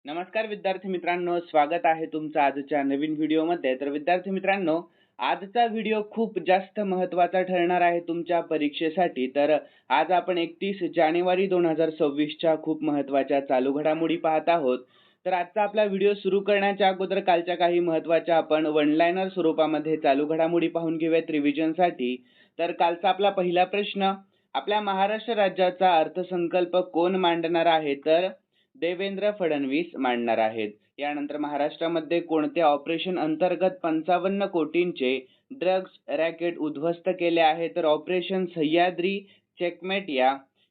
नमस्कार विद्यार्थी मित्रांनो, स्वागत आहे तुमचं आजच्या नवीन व्हिडिओमध्ये. तर विद्यार्थी मित्रांनो, आजचा व्हिडिओ खूप जास्त महत्त्वाचा ठरणार आहे तुमच्या परीक्षेसाठी. तर आज आपण 31 जानेवारी 2026च्या खूप महत्त्वाच्या चालू घडामोडी पाहत आहोत. तर आजचा आपला व्हिडिओ सुरू करण्याच्या अगोदर कालच्या काही महत्त्वाच्या आपण वन लाइनर स्वरूपामध्ये चालू घडामोडी पाहून घेऊयात रिव्हिजनसाठी. तर कालचा आपला पहिला प्रश्न, आपल्या महाराष्ट्र राज्याचा अर्थसंकल्प कोण मांडणार आहे? तर देवेंद्र फडणवीस मांडणार आहेत. यानंतर महाराष्ट्रामध्ये कोणत्या ऑपरेशन अंतर्गत 55 कोटींचे ड्रग्ज रॅकेट उद्ध्वस्त केले आहे? तर ऑपरेशन सह्याद्री चेकमेट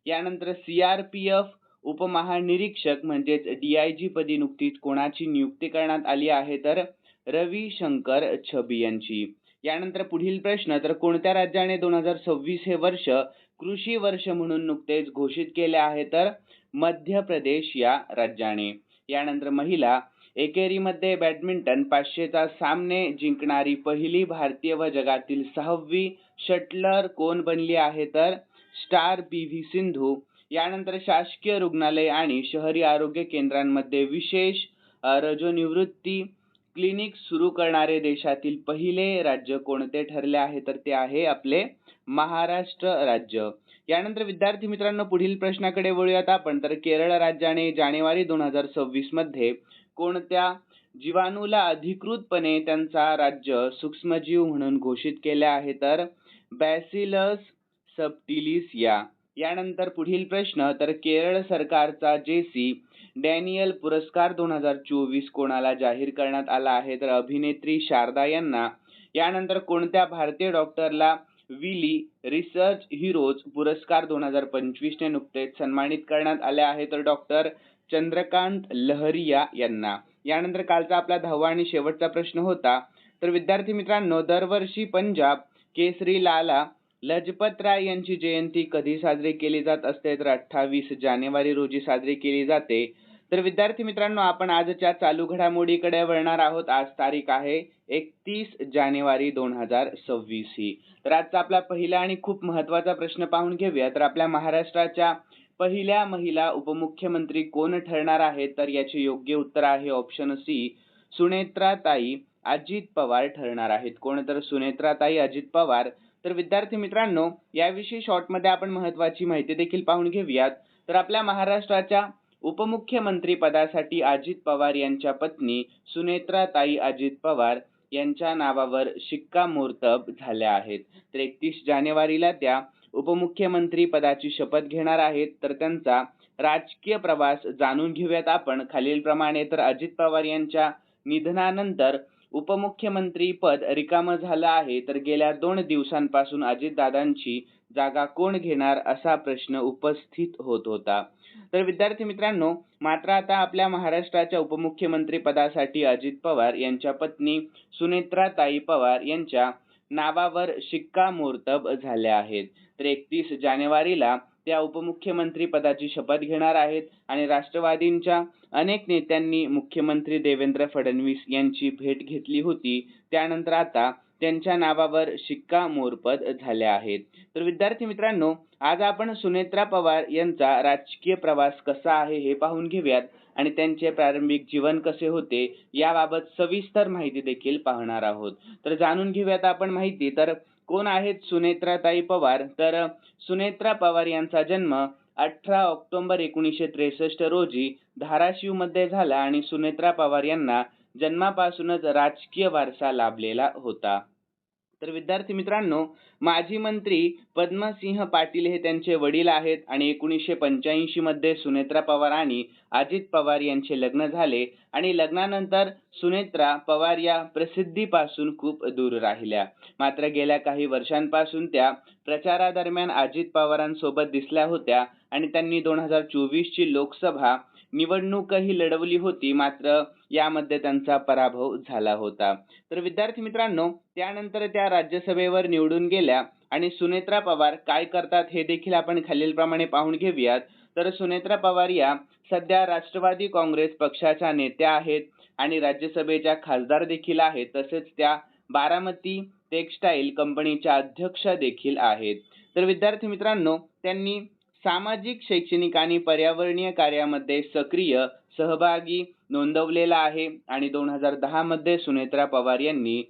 यानंतर CRPF उपमहानिरीक्षक म्हणजेच DIG पदी नुकतीच कोणाची नियुक्ती करण्यात आली आहे? तर रविशंकर छबी यांची. यानंतर पुढील प्रश्न, तर कोणत्या राज्याने 2026 हे वर्ष कृषी वर्ष म्हणून नुकतेच घोषित केले आहे? तर मध्य प्रदेश या राज्याने. यानंतर महिला एकेरीमध्ये बॅडमिंटन 500चा सामने जिंकणारी पहिली भारतीय व जगातील 6वी शटलर कोण बनली आहे? तर स्टार PV सिंधू. यानंतर शासकीय रुग्णालय आणि शहरी आरोग्य केंद्रांमध्ये विशेष रजोनिवृत्ती क्लिनिक सुरू करणारे देशातील पहिले राज्य कोणते ठरले आहे? तर ते आहे आपले महाराष्ट्र राज्य. यानंतर विद्यार्थी मित्रांनो, पुढील प्रश्नाकडे वळूयात आपण. तर केरळ राज्याने जानेवारी 2026 मध्ये कोणत्या जीवाणूला अधिकृतपणे त्यांचा राज्य सूक्ष्मजीव म्हणून घोषित केले आहे? तर बॅसिलस सबटिलिस यानंतर पुढील प्रश्न, तर केरळ सरकारचा JC डॅनियल पुरस्कार 2024 कोणाला जाहीर करण्यात आला आहे? तर अभिनेत्री शारदा यांना. यानंतर कोणत्या भारतीय डॉक्टरला विली रिसर्च हिरोज पुरस्कार 2025 ने नुकतेच सन्मानित करण्यात आले आहे? तर डॉक्टर चंद्रकांत लहरिया यांना. यानंतर कालचा आपला 10वा आणि शेवटचा प्रश्न होता. तर विद्यार्थी मित्रांनो, दरवर्षी पंजाब केसरी लाला लजपत राय यांची जयंती कधी साजरी केली जात असते? तर 28 जानेवारी रोजी साजरी केली जाते. तर विद्यार्थी मित्रांनो, आपण आजच्या चालू घडामोडीकडे वळणार आहोत. आज तारीख आहे 31 जानेवारी 2026 ही. तर आजचा आपला पहिला आणि खूप महत्त्वाचा प्रश्न पाहून घेऊया. तर आपल्या महाराष्ट्राच्या पहिल्या महिला उपमुख्यमंत्री कोण ठरणार आहेत? तर याचे योग्य उत्तर आहे ऑप्शन C, सुनेत्राताई अजित पवार ठरणार आहेत. कोण? तर सुनेत्राताई अजित पवार. तर विद्यार्थी मित्रांनो, याविषयी शॉर्टमध्ये आपण महत्त्वाची माहिती देखील पाहून घेऊयात. तर आपल्या महाराष्ट्राच्या उपमुख्यमंत्री पदासाठी अजित पवार यांच्या पत्नी सुनेत्राताई अजित पवार यांच्या नावावर शिक्कामोर्तब झाल्या आहेत. तर 31 जानेवारीला त्या उपमुख्यमंत्री पदाची शपथ घेणार आहेत. तर त्यांचा राजकीय प्रवास जाणून घेऊयात आपण खालीलप्रमाणे. तर अजित पवार यांच्या निधनानंतर उपमुख्यमंत्री पद रिकामं झालं आहे. तर गेल्या 2 दिवसांपासून अजितदादांची जागा कोण घेणार असा प्रश्न उपस्थित होत होता. तर विद्यार्थी मित्रांनो, मात्र आता आपल्या महाराष्ट्राच्या उपमुख्यमंत्री पदासाठी अजित पवार यांच्या पत्नी सुनेत्राताई पवार यांच्या नावावर शिक्कामोर्तब झाले आहेत. तर 31 जानेवारीला त्या उपमुख्यमंत्री पदाची शपथ घेणार आहेत आणि राष्ट्रवादींच्या अनेक नेत्यांनी मुख्यमंत्री देवेंद्र फडणवीस यांची भेट घेतली होती. त्यानंतर आता त्यांच्या नावावर शिक्कामोर्तब झाले आहेत. तर विद्यार्थी मित्रांनो, आज आपण सुनेत्रा पवार यांचा राजकीय प्रवास कसा आहे हे पाहून घेऊयात आणि त्यांचे प्रारंभिक जीवन कसे होते याबाबत सविस्तर माहिती देखील पाहणार आहोत. तर जाणून घेऊयात आपण माहिती. तर कोण आहेत सुनेत्राताई पवार? तर सुनेत्रा पवार यांचा जन्म 18 ऑक्टोबर 1963 रोजी धाराशिव मध्ये झाला आणि सुनेत्रा पवार यांना जन्मापासूनच राजकीय वारसा लाभलेला होता. तर विद्यार्थी मित्रांनो, माजी मंत्री पद्मसिंह पाटील हे त्यांचे वडील आहेत आणि 1985 मध्ये सुनेत्रा पवार आणि अजित पवार यांचे लग्न झाले आणि लग्नानंतर सुनेत्रा पवार या प्रसिद्धीपासून खूप दूर राहिल्या. मात्र गेल्या काही वर्षांपासून त्या प्रचारादरम्यान अजित पवारांसोबत दिसल्या होत्या आणि त्यांनी 2024 ची लोकसभा निवडणूकही लढवली होती. मात्र यामध्ये त्यांचा पराभव झाला होता. तर विद्यार्थी मित्रांनो, त्यानंतर त्या राज्यसभेवर निवडून गेल्या आणि सुनेत्रा पवार काय करतात हे देखील आपण खालीलप्रमाणे पाहून घेऊयात. तर सुनेत्रा पवार या सध्या राष्ट्रवादी काँग्रेस पक्षाच्या नेत्या आहेत आणि राज्यसभेच्या खासदार देखील आहेत. तसेच त्या बारामती टेक्सटाईल कंपनीच्या अध्यक्ष देखील आहेत. तर विद्यार्थी मित्रांनो, त्यांनी सामाजिक, शैक्षणिक आणि पर्यावरणीय कार्यामध्ये सक्रिय सहभागी नोंदवलेला आहे आणि 2010 मध्ये सुनेत्रा पवार यांनी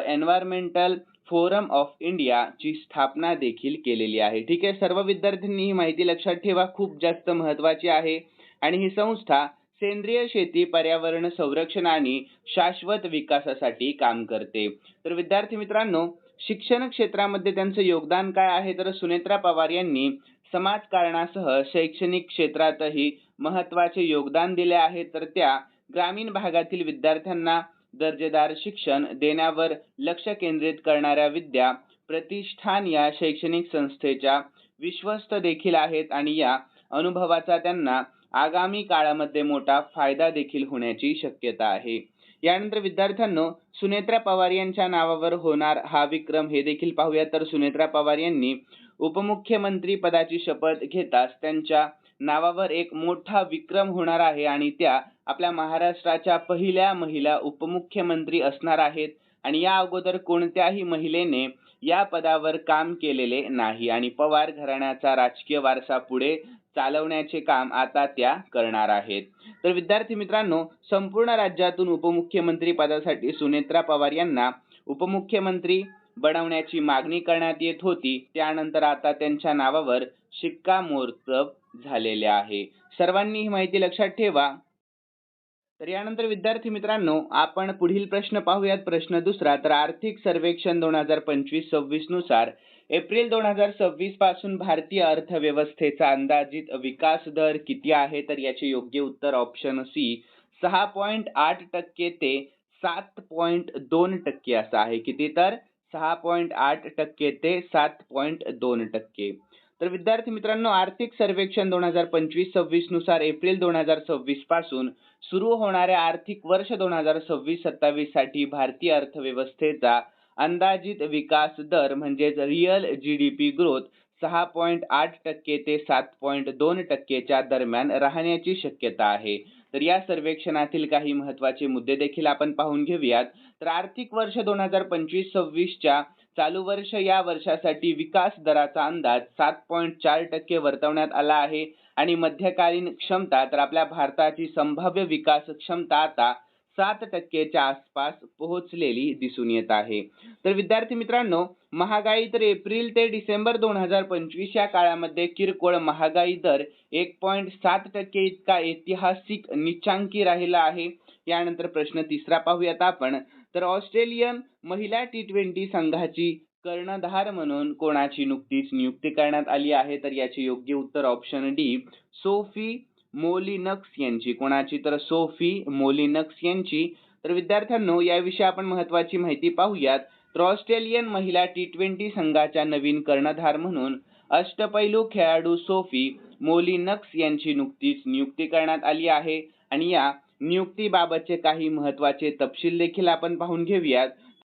एन्व्हायरमेंटल फोरम ऑफ इंडिया ची स्थापना देखील केलेली आहे. ठीक आहे, सर्व विद्यार्थ्यांनी ही माहिती लक्षात ठेवा, खूप जास्त महत्त्वाची आहे. आणि ही संस्था सेंद्रिय शेती, पर्यावरण संरक्षण आणि शाश्वत विकासासाठी काम करते. तर विद्यार्थी मित्रांनो, शिक्षण क्षेत्रामध्ये त्यांचं योगदान काय आहे, तर सुनेत्रा पवार यांनी समाजकारणासह शैक्षणिक क्षेत्रातही महत्त्वाचे योगदान दिले आहे. तर त्या ग्रामीण भागातील विद्यार्थ्यांना दर्जेदार शिक्षण देण्यावर लक्ष केंद्रित करणाऱ्या विद्या प्रतिष्ठान या शैक्षणिक संस्थेच्या विश्वस्त देखील आहेत आणि या अनुभवाचा त्यांना आगामी काळामध्ये मोठा फायदा देखील होण्याची शक्यता आहे. यानंतर विद्यार्थ्यांनो, सुनेत्रा पवार यांच्या नावावर होणार हा विक्रम हे देखील पाहूया. तर सुनेत्रा पवार यांनी उपमुख्यमंत्री पदाची शपथ घेताच त्यांच्या नावावर एक मोठा विक्रम होणार आहे आणि त्या आपल्या महाराष्ट्राच्या पहिल्या महिला उपमुख्यमंत्री असणार आहेत आणि या अगोदर कोणत्याही महिलेने या पदावर काम केलेले नाही आणि पवार घराण्याचा राजकीय वारसा पुढे चालवण्याचे काम आता त्या करणार आहेत. तर विद्यार्थी मित्रांनो, संपूर्ण राज्यातून उपमुख्यमंत्री पदासाठी सुनेत्रा पवार यांना उपमुख्यमंत्री बनवण्याची मागणी करण्यात येत होती. त्यानंतर आता त्यांच्या नावावर शिक्कामोर्तब झालेले आहे. सर्वांनी ही माहिती लक्षात ठेवा. तर यानंतर विद्यार्थी मित्रांनो, आपण पुढील प्रश्न पाहूयात. प्रश्न दुसरा, तर आर्थिक सर्वेक्षण 2025-26 नुसार एप्रिल 2026 पासून भारतीय अर्थव्यवस्थेचा अंदाजित विकास दर किती आहे, तर याचे योग्य उत्तर ऑप्शन सी 6.8% ते 7.2% असं आहे. किती, तर 6.8% ते 7.2%. तर विद्यार्थी मित्रांनो, आर्थिक सर्वेक्षण 2025-26 नुसार एप्रिल 2026 पासून सुरू होणाऱ्या आर्थिक वर्ष 2026-27 साठी भारतीय अर्थव्यवस्थेचा अंदाजित विकास दर म्हणजेच रिअल जीडीपी ग्रोथ 6.8% ते 7.2% च्या दरम्यान राहण्याची शक्यता आहे. तर या सर्वेक्षणातील काही महत्त्वाचे मुद्दे देखील आपण पाहून घेऊयात. तर आर्थिक वर्ष 2025-26 च्या चालू वर्ष या वर्षासाठी विकास दराचा अंदाज 7.4% वर्तवण्यात आला आहे आणि मध्यकालीन क्षमता, तर आपल्या भारताची संभाव्य विकास क्षमता आता 7% आसपास पोहोचलेली दिसून येत आहे. तर विद्यार्थी मित्रांनो, महागाई, तर एप्रिल ते डिसेंबर 2025 या काळामध्ये किरकोळ महागाई दर 1.7% इतका ऐतिहासिक नीचांकी राहिला आहे. यानंतर प्रश्न तिसरा पाहूयात आपण. तर ऑस्ट्रेलियन महिला T20 संघाची कर्णधार म्हणून कोणाची नुकतीच नियुक्ती करण्यात आली आहे, तर याचे योग्य उत्तर ऑप्शन डी सोफी मोलिनक्स यांची. कोणाची, तर सोफी मोलिनक्स यांची. तर विद्यार्थ्यांनो, याविषयी आपण महत्त्वाची माहिती पाहूयात. तर ऑस्ट्रेलियन महिला T20 संघाच्या नवीन कर्णधार म्हणून अष्टपैलू खेळाडू सोफी मोलिनक्स यांची नुकतीच नियुक्ती करण्यात आली आहे आणि या नियुक्तीबाबतचे काही महत्त्वाचे तपशील देखील आपण पाहून घेऊयात.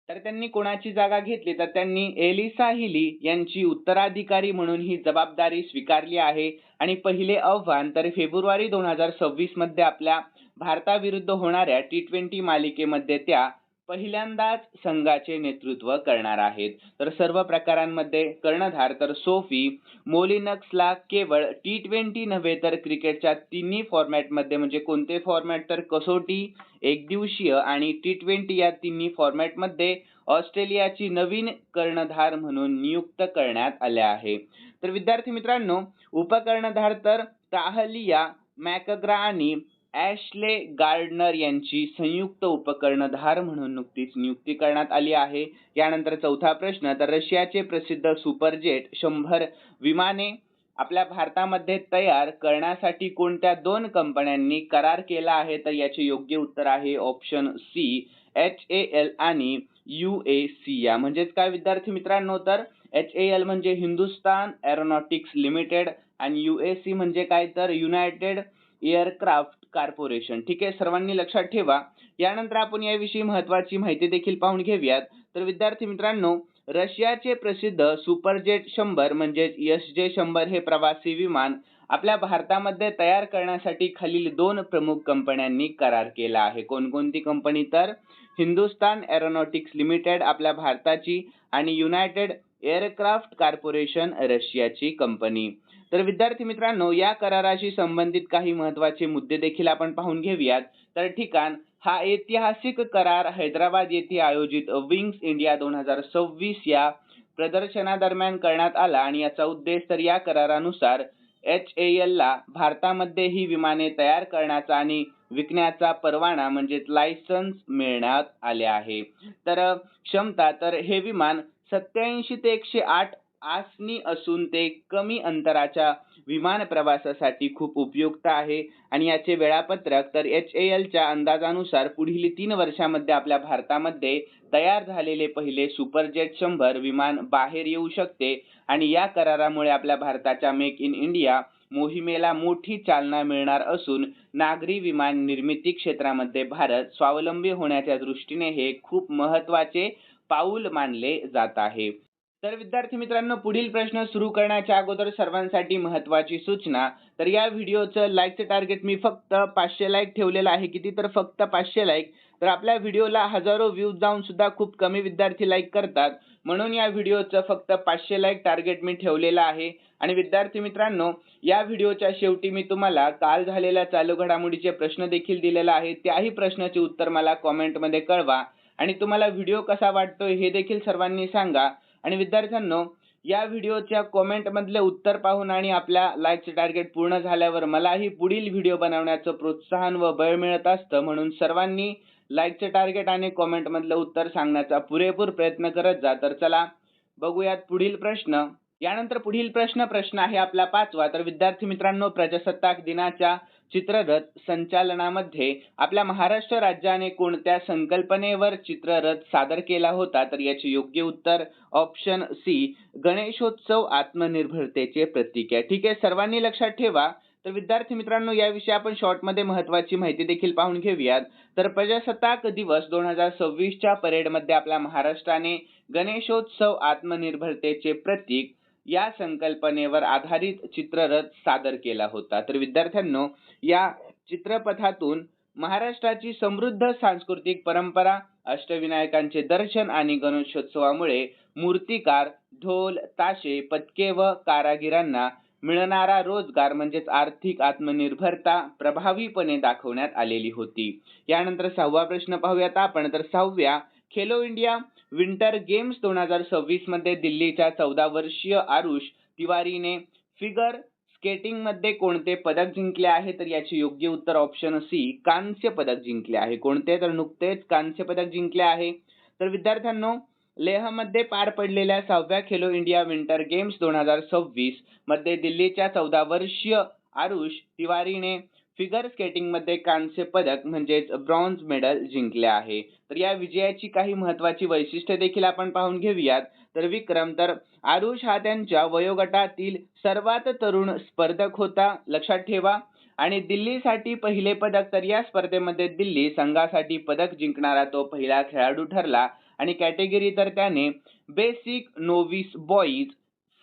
तर त्यांनी कोणाची जागा घेतली, तर त्यांनी एलिसा हिली यांची उत्तराधिकारी म्हणून ही जबाबदारी स्वीकारली आहे आणि पहिले आव्हान, तर फेब्रुवारी 2026 मध्ये आपल्या भारताविरुद्ध होणाऱ्या T20 मालिकेमध्ये त्या पहिल्यांदाच संघाचे नेतृत्व करणार आहेत. तर सर्व प्रकारांमध्ये कर्णधार, तर सोफी मोलिनक्सला केवळ T20 नव्हे तर क्रिकेटच्या तिन्ही फॉर्मॅटमध्ये, म्हणजे कोणते फॉर्मॅट, तर कसोटी, एकदिवसीय आणि T20 या तिन्ही फॉर्मॅटमध्ये ऑस्ट्रेलियाची नवीन कर्णधार म्हणून नियुक्त करण्यात आले आहे. तर विद्यार्थी मित्रांनो, उपकर्णधार तर ताहलिया मॅकग्रा आणि ॲशले गार्डनर यांची संयुक्त उपकर्णधार म्हणून नुकतीच नियुक्ती करण्यात आली आहे. यानंतर चौथा प्रश्न, तर रशियाचे प्रसिद्ध सुपरजेट 100 विमाने आपल्या भारतामध्ये तयार करण्यासाठी कोणत्या दोन कंपन्यांनी करार केला आहे, तर याचे योग्य उत्तर आहे ऑप्शन सी HAL आणि UAC. म्हणजेच काय विद्यार्थी मित्रांनो, तर HAL म्हणजे हिंदुस्तान एरोनॉटिक्स लिमिटेड आणि UAC म्हणजे काय, तर युनायटेड एअरक्राफ्ट कॉर्पोरेशन. ठीक आहे, सर्वांनी लक्षात ठेवा. यानंतर आपण याविषयी महत्त्वाची माहिती देखील पाहून घेऊयात. तर विद्यार्थी मित्रांनो, रशियाचे प्रसिद्ध सुपरजेट 100 म्हणजे SJ-100 हे प्रवासी विमान आपल्या भारतामध्ये तयार करण्यासाठी खालील दोन प्रमुख कंपन्यांनी करार केला आहे. कोणकोणती कंपनी, तर हिंदुस्तान एरोनॉटिक्स लिमिटेड आपल्या भारताची आणि युनायटेड एअरक्राफ्ट कॉर्पोरेशन रशियाची कंपनी. तर विद्यार्थी मित्रांनो, या कराराशी संबंधित काही महत्त्वाचे मुद्दे देखील आपण पाहून घेऊयात. तर ठिकाण, हा ऐतिहासिक करार हैदराबाद येथे आयोजित विंग्स इंडिया 2026 या प्रदर्शनादरम्यान करण्यात आला आणि याचा उद्देश तर या करारानुसार HAL ला भारतामध्ये ही विमाने तयार करण्याचा आणि विकण्याचा परवाना म्हणजेच लायसन्स मिळण्यात आले आहे. तर क्षमता, तर हे विमान 87 ते 108 आसनी असून ते कमी अंतराच्या विमान प्रवासासाठी खूप उपयुक्त आहे आणि याचे वेळापत्रक तर HALच्या अंदाजानुसार पुढील 3 वर्षांमध्ये आपल्या भारतामध्ये तयार झालेले पहिले सुपरजेट 100 विमान बाहेर येऊ शकते आणि या करारामुळे आपल्या भारताच्या मेक इन इंडिया मोहिमेला मोठी चालना मिळणार असून नागरी विमान निर्मिती क्षेत्रामध्ये भारत स्वावलंबी होण्याच्या दृष्टीने हे खूप महत्त्वाचे पाऊल मानले जात आहे. तर विद्यार्थी मित्रांनो, पुढील प्रश्न सुरू करण्याच्या अगोदर सर्वांसाठी महत्त्वाची सूचना. तर या व्हिडिओचं लाईकचं टार्गेट मी फक्त 500 लाईक ठेवलेलं आहे. किती? तर फक्त 500 लाईक. तर आपल्या व्हिडिओला हजारो व्ह्यूज जाऊन सुद्धा खूप कमी विद्यार्थी लाईक करतात, म्हणून या व्हिडिओचं फक्त 500 लाईक टार्गेट मी ठेवलेलं आहे. आणि विद्यार्थी मित्रांनो, या व्हिडिओच्या शेवटी मी तुम्हाला काल झालेल्या चालू घडामोडीचे प्रश्न देखील दिलेला आहे. त्याही प्रश्नाचे उत्तर मला कॉमेंटमध्ये कळवा आणि तुम्हाला व्हिडिओ कसा वाटतोय हे देखील सर्वांनी सांगा. आणि विद्यार्थ्यांनो, या व्हिडिओच्या कॉमेंटमधले उत्तर पाहून आणि आपल्या लाईकचे टार्गेट पूर्ण झाल्यावर मलाही पुढील व्हिडिओ बनवण्याचं प्रोत्साहन व बळ मिळत असतं, म्हणून सर्वांनी लाईकचे टार्गेट आणि कॉमेंटमधलं उत्तर सांगण्याचा पुरेपूर प्रयत्न करत जा. तर चला बघूयात पुढील प्रश्न. यानंतर पुढील प्रश्न आहे आपला 5वा. तर विद्यार्थी मित्रांनो, प्रजासत्ताक दिनाच्या चित्ररथ संचालनामध्ये आपल्या महाराष्ट्र राज्याने कोणत्या संकल्पनेवर चित्ररथ सादर केला होता? तर याचे योग्य उत्तर ऑप्शन सी, गणेशोत्सव आत्मनिर्भरतेचे प्रतीक आहे. ठीक आहे, सर्वांनी लक्षात ठेवा. तर विद्यार्थी मित्रांनो, याविषयी आपण शॉर्टमध्ये महत्त्वाची माहिती देखील पाहून घेऊयात. तर प्रजासत्ताक दिवस 2026च्या परेडमध्ये आपल्या महाराष्ट्राने गणेशोत्सव आत्मनिर्भरतेचे प्रतीक या संकल्पनेवर आधारित चित्ररथ सादर केला होता. तर विद्यार्थ्यांनो, या चित्रपटातून महाराष्ट्राची समृद्ध सांस्कृतिक परंपरा, अष्टविनायकांचे दर्शन आणि गणेशोत्सवामुळे मूर्तिकार, ढोल, ताशे, पथके व कारागिरांना मिळणारा रोजगार म्हणजेच आर्थिक आत्मनिर्भरता प्रभावीपणे दाखवण्यात आलेली होती. यानंतर 6वा प्रश्न पाहूयात आपण. तर 6व्या, खेलो इंडिया विंटर गेम्स 2026 मध्ये दिल्लीच्या 14 वर्षीय आरुष तिवारीने फिगर स्केटिंग मध्ये कोणते पदक जिंकले आहे? तर याचे योग्य उत्तर ऑप्शन सी, कांस्य पदक जिंकले आहे. कोणते? तर नुकतेच कांस्य पदक जिंकले आहे. तर विद्यार्थ्यांनो, लेहमध्ये पार पडलेल्या 6व्या खेलो इंडिया विंटर गेम्स 2026 मध्ये दिल्लीच्या 14 वर्षीय आरुष तिवारीने फिगर स्केटिंग मध्ये कांस्य पदक म्हणजेच ब्रॉन्झ मेडल जिंकले आहे. तर या विजयाची काही महत्त्वाची वैशिष्ट्ये देखील आपण पाहून घेऊयात. तर विक्रम, तर आरुष हा त्यांच्या वयोगटातील सर्वात तरुण स्पर्धक होता, लक्षात ठेवा. आणि दिल्लीसाठी पहिले पदक, तर या स्पर्धेमध्ये दिल्ली संघासाठी पदक जिंकणारा तो पहिला खेळाडू ठरला आणि कॅटेगरी तर त्याने basic novice boys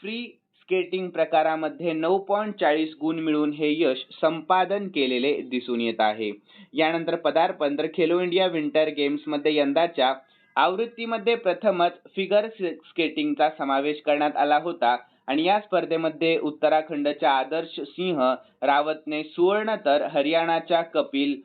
free skating प्रकारामध्ये 9.40 गुण मिळवून हे यश संपादन केलेले दिसून येत आहे. यानंतर पदार्पण, तर खेलो इंडिया विंटर गेम्स मध्ये यंदाच्या आवृत्तीमध्ये प्रथमच फिगर स्केटिंगचा समावेश करण्यात आला होता आणि या स्पर्धेमध्ये उत्तराखंडच्या आदर्श सिंह रावतने सुवर्ण तर हरियाणाच्या कपिल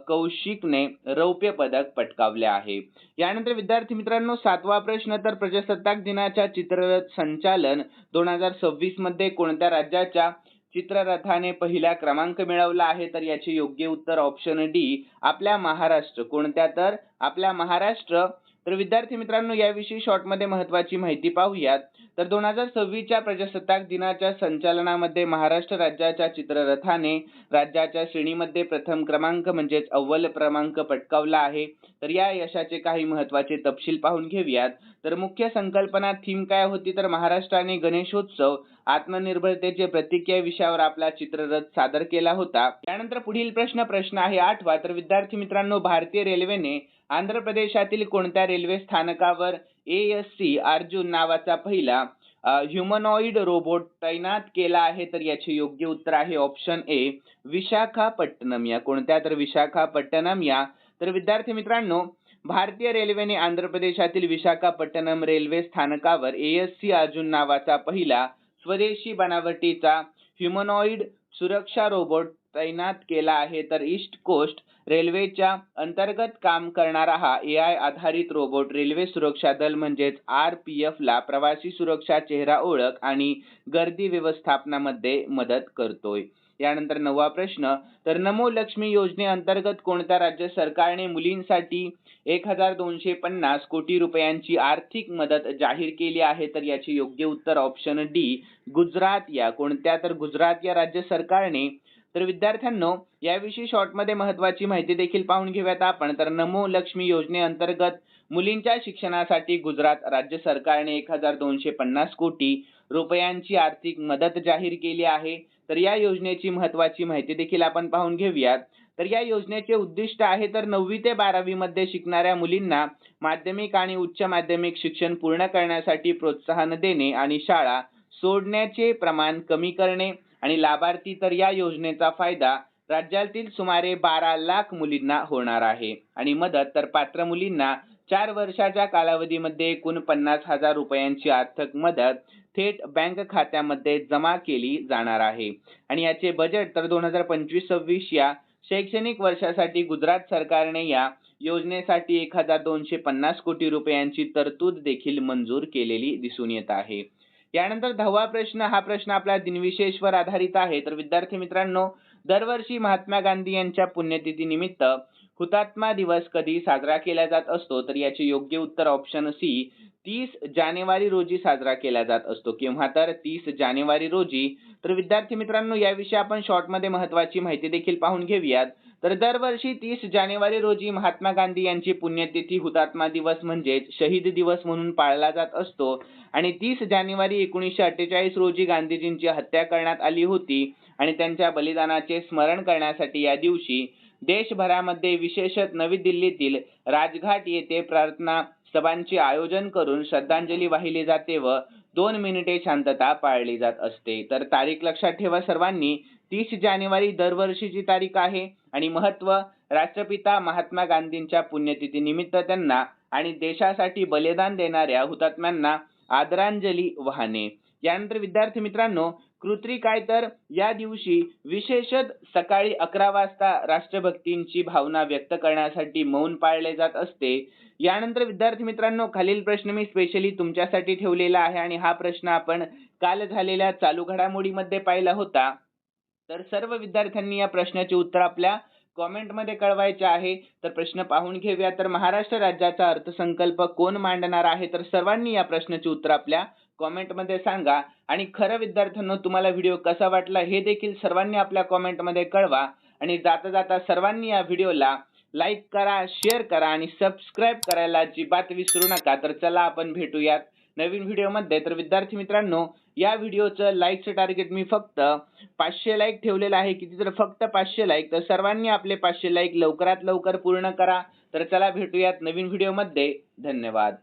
कौशिकने रौप्य पदक पटकावले आहे. यानंतर विद्यार्थी मित्रांनो, 7वा प्रश्न. तर प्रजासत्ताक दिनाच्या चित्ररथ संचालन 2026 मध्ये कोणत्या राज्याच्या चित्ररथाने पहिला क्रमांक मिळवला आहे? तर याचे योग्य उत्तर ऑप्शन डी, आपल्या महाराष्ट्र. कोणत्या? तर आपल्या महाराष्ट्र. तर विद्यार्थी मित्रांनो, याविषयी शॉर्टमध्ये महत्त्वाची माहिती पाहूयात. तर 2026च्या प्रजासत्ताक दिनाच्या संचालनामध्ये महाराष्ट्र राज्याच्या चित्ररथाने राज्याच्या श्रेणीमध्ये प्रथम क्रमांक म्हणजेच अव्वल क्रमांक पटकावला आहे. तर या यशाचे काही महत्त्वाचे तपशील पाहून घेऊयात. तर मुख्य संकल्पना थीम काय होती? तर महाराष्ट्राने गणेशोत्सव आत्मनिर्भरतेचे प्रतीक या विषयावर आपला चित्ररथ सादर केला होता. त्यानंतर पुढील प्रश्न आहे 8वा. तर विद्यार्थी मित्रांनो, भारतीय रेल्वेने आंध्र प्रदेशातील कोणत्या रेल्वे स्थानकावर ASC अर्जुन नावाचा पहिला ह्युमनॉइड रोबोट तैनात केला आहे? तर याचे योग्य उत्तर आहे ऑप्शन ए, विशाखापट्टणम या. कोणत्या? तर विशाखापट्टणम या. तर विद्यार्थी मित्रांनो, भारतीय रेल्वेने आंध्र प्रदेशातील विशाखापट्टणम रेल्वे स्थानकावर ASC अर्जुन नावाचा पहिला स्वदेशी बनावटीचा ह्युमनॉइड सुरक्षा रोबोट तैनात केला आहे, तर ईस्ट कोस्ट रेल्वेच्या अंतर्गत काम करणारा हा AI आधारित रोबोट रेल्वे सुरक्षा दल म्हणजेच RPF ला प्रवासी सुरक्षा, चेहरा ओळख आणि गर्दी व्यवस्थापनामध्ये मदत करतोय. यानंतर 9वा प्रश्न, तर नमो लक्ष्मी योजनेअंतर्गत कोणत्या राज्य सरकारने मुलींसाठी 1250 कोटी रुपयांची आर्थिक मदत जाहीर केली आहे? तर याचे योग्य उत्तर ऑप्शन डी गुजरात या कोणत्या तर गुजरात या राज्य सरकारने. तर विद्यार्थ्यांनो, याविषयी शॉर्टमध्ये महत्त्वाची माहिती देखील पाहून घेऊयात आपण. तर नमो लक्ष्मी योजनेअंतर्गत मुलींच्या शिक्षणासाठी गुजरात राज्य सरकारने 1250 कोटी रुपयांची आर्थिक मदत जाहीर केली आहे. तर या योजनेची महत्त्वाची माहिती देखील आपण पाहून घेऊयात. तर या योजनेचे उद्दिष्ट आहे तर 9वी ते 12वी मध्ये शिकणाऱ्या मुलींना माध्यमिक आणि उच्च माध्यमिक शिक्षण पूर्ण करण्यासाठी प्रोत्साहन देणे आणि शाळा सोडण्याचे प्रमाण कमी करणे. आणि लाभार्थी, तर या योजनेचा फायदा राज्यातील सुमारे 12 लाख मुलींना होणार आहे. आणि मदत, तर पात्र मुलींना 4 वर्षाच्या कालावधीमध्ये एकूण 50,000 रुपयांची आर्थिक मदत थेट बँक खात्यामध्ये जमा केली जाणार आहे. आणि याचे बजेट तर 2025-26 या शैक्षणिक वर्षासाठी गुजरात सरकारने या योजनेसाठी 1250 कोटी रुपयांची तरतूद देखील मंजूर केलेली दिसून येत आहे. यानंतर 10वा प्रश्न, हा प्रश्न आपल्या दिनविशेषवर आधारित आहे. तर विद्यार्थी मित्रांनो, दरवर्षी महात्मा गांधी यांच्या पुण्यतिथी निमित्त हुतात्मा दिवस कधी साजरा केला जात असतो? तर याचे योग्य उत्तर ऑप्शन सी 30 जानेवारी रोजी साजरा केला जात असतो. केव्हा? तर 30 जानेवारी रोजी. तर विद्यार्थी मित्रांनो, याविषयी आपण शॉर्टमध्ये महत्त्वाची माहिती देखील पाहून घेऊयात. तर दरवर्षी 30 जानेवारी रोजी महात्मा गांधी यांची पुण्यतिथी हुतात्मा दिवस म्हणजेच शहीद दिवस म्हणून पाळला जात असतो. आणि 30 जानेवारी 1948 रोजी गांधीजींची हत्या करण्यात आली होती. आणि त्यांच्या बलिदानाचे स्मरण करण्यासाठी या दिवशी देशभरामध्ये विशेषतः नवी दिल्लीतील राजघाट येथे प्रार्थना सभांचे आयोजन करून श्रद्धांजली वाहिली जाते व 2 मिनिटे शांतता पाळली जात असते. तर तारीख लक्षात ठेवा सर्वांनी, 30 जानेवारी दरवर्षीची तारीख आहे. आणि महत्त्व, राष्ट्रपिता महात्मा गांधींच्या पुण्यतिथी निमित्त त्यांना आणि देशासाठी बलिदान देणाऱ्या हुतात्म्यांना आदरांजली वाहणे. यानंतर विद्यार्थी मित्रांनो, कृती काय? तर या दिवशी विशेषतः सकाळी 11 वाजता राष्ट्रभक्तीची भावना व्यक्त करण्यासाठी मौन पाळले जात असते. यानंतर विद्यार्थी मित्रांनो, खालील प्रश्न मी स्पेशली तुमच्यासाठी ठेवलेला आहे आणि हा प्रश्न आपण काल झालेल्या चालू घडामोडीमध्ये पाहिला होता. तर सर्व विद्यार्थ्यांनी या प्रश्नाचे उत्तर आपल्या कॉमेंटमध्ये कळवायचे आहे. तर प्रश्न पाहून घेऊया. तर महाराष्ट्र राज्याचा अर्थसंकल्प कोण मांडणार आहे? तर सर्वांनी या प्रश्नाचे उत्तर आपल्या कॉमेंटमध्ये सांगा. आणि खरं विद्यार्थ्यांनो, तुम्हाला व्हिडिओ कसा वाटला हे देखील सर्वांनी आपल्या कॉमेंटमध्ये कळवा. आणि जाता जाता सर्वांनी या व्हिडिओला लाईक करा, शेअर करा आणि सबस्क्राईब करायला अजिबात विसरू नका. तर चला आपण भेटूयात नवीन व्हिडिओमध्ये. तर विद्यार्थी मित्रांनो, या व्हिडिओचं लाईकचं टार्गेट मी फक्त 500 लाईक ठेवलेलं आहे. किती? तर फक्त 500 लाईक. तर सर्वांनी आपले 500 लाईक लवकरात लवकर पूर्ण करा. तर चला भेटूयात नवीन व्हिडिओमध्ये. धन्यवाद.